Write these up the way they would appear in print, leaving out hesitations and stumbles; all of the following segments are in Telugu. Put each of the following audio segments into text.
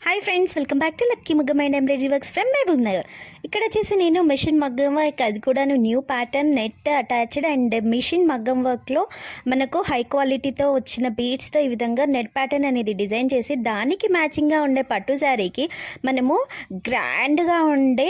Hi friends, welcome back to lucky Maggam and embroidery works from Mahbubnagar. ఇక్కడ వచ్చేసి నేను మిషన్ మగ్గం వర్క్, అది కూడా new pattern net attached and machine మగ్గం వర్క్లో మనకు హై క్వాలిటీతో వచ్చిన బీడ్స్తో ఈ విధంగా నెట్ ప్యాటర్న్ అనేది డిజైన్ చేసి దానికి మ్యాచింగ్గా ఉండే పట్టు శారీకి మనము గ్రాండ్గా ఉండే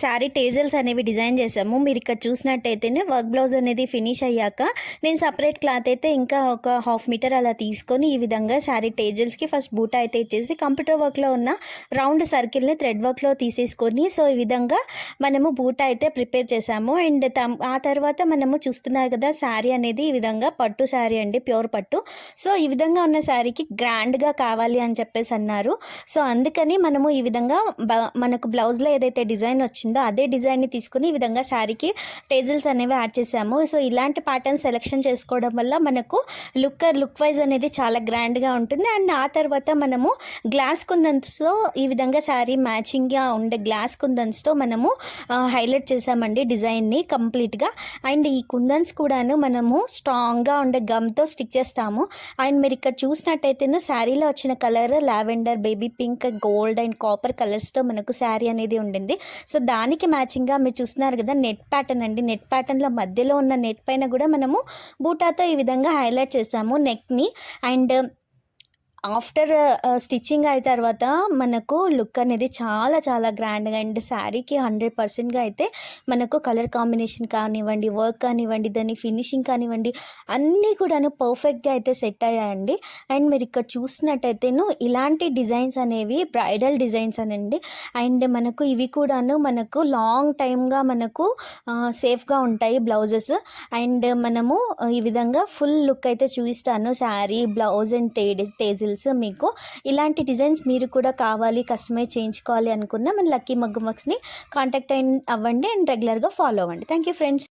శారీ టేజల్స్ అనేవి డిజైన్ చేసాము. మీరు ఇక్కడ చూసినట్టయితేనే వర్క్ బ్లౌజ్ అనేది ఫినిష్ అయ్యాక నేను సపరేట్ క్లాత్ అయితే ఇంకా ఒక 1/2 మీటర్ అలా తీసుకొని ఈ విధంగా శారీ టేజల్స్కి ఫస్ట్ బూటా అయితే ఇచ్చేసి కంప్యూటర్ వర్క్లో ఉన్న రౌండ్ సర్కిల్ని థ్రెడ్ వర్క్లో తీసేసుకొని సో ఈ విధంగా మనము బూటా అయితే ప్రిపేర్ చేసాము. అండ్ ఆ తర్వాత మనము చూస్తున్నారు కదా, శారీ అనేది ఈ విధంగా పట్టు శారీ అండి, ప్యూర్ పట్టు. సో ఈ విధంగా ఉన్న శారీకి గ్రాండ్గా కావాలి అని చెప్పేసి అన్నారు. సో అందుకని మనము ఈ విధంగా మనకు బ్లౌజ్లో ఏదైతే డిజైన్ వచ్చిందో అదే డిజైన్ని తీసుకుని ఈ విధంగా శారీకి టేజల్స్ అనేవి యాడ్ చేసాము. సో ఇలాంటి ప్యాటర్న్ సెలెక్షన్ చేసుకోవడం వల్ల మనకు లుక్ వైజ్ అనేది చాలా గ్రాండ్గా ఉంటుంది. అండ్ ఆ తర్వాత మనము గ్లాస్ కుందన్స్తో ఈ విధంగా శారీ మ్యాచింగ్గా ఉండే గ్లాస్ కుందన్స్తో మనము హైలైట్ చేసామండి డిజైన్ని కంప్లీట్గా. అండ్ ఈ కుందన్స్ కూడాను మనము స్ట్రాంగ్గా ఉండే గమ్తో స్టిక్ చేస్తాము. అండ్ మీరు ఇక్కడ చూసినట్టయితే శారీలో వచ్చిన colour lavender, baby pink, gold and copper కలర్స్తో మనకు శారీ అనేది ఉండింది. సో దానికి మ్యాచింగ్గా మీరు చూస్తున్నారు కదా, నెట్ ప్యాటర్న్ అండి. నెట్ ప్యాటర్న్లో మధ్యలో ఉన్న నెట్ పైన కూడా మనము బూటాతో ఈ విధంగా హైలైట్ చేసాము నెక్ని. అండ్ ఆఫ్టర్ స్టిచ్చింగ్ అయిన తర్వాత మనకు లుక్ అనేది చాలా చాలా గ్రాండ్గా అండ్ శారీకి 100%గా అయితే మనకు కలర్ కాంబినేషన్ కానివ్వండి, వర్క్ కానివ్వండి, దాని ఫినిషింగ్ కానివ్వండి, అన్నీ కూడాను పర్ఫెక్ట్గా అయితే సెట్ అయ్యాయండి. అండ్ మీరు ఇక్కడ చూసినట్టయితేను ఇలాంటి డిజైన్స్ అనేవి బ్రైడల్ డిజైన్స్ అనండి. అండ్ మనకు ఇవి కూడాను మనకు లాంగ్ టైమ్గా మనకు సేఫ్గా ఉంటాయి బ్లౌజెస్. అండ్ మనము ఈ విధంగా ఫుల్ లుక్ అయితే చూపిస్తాను, శారీ, బ్లౌజ్ అండ్ టేజిల్. మీకు ఇలాంటి డిజైన్స్ మీరు కూడా కావాలి, కస్టమైజ్ చేయించుకోవాలి అనుకున్న మన లక్కీ మగ్గం వర్క్స్ని కాంటాక్ట్ అవ్వండి అండ్ రెగ్యులర్గా ఫాలో అవ్వండి. Thank you friends.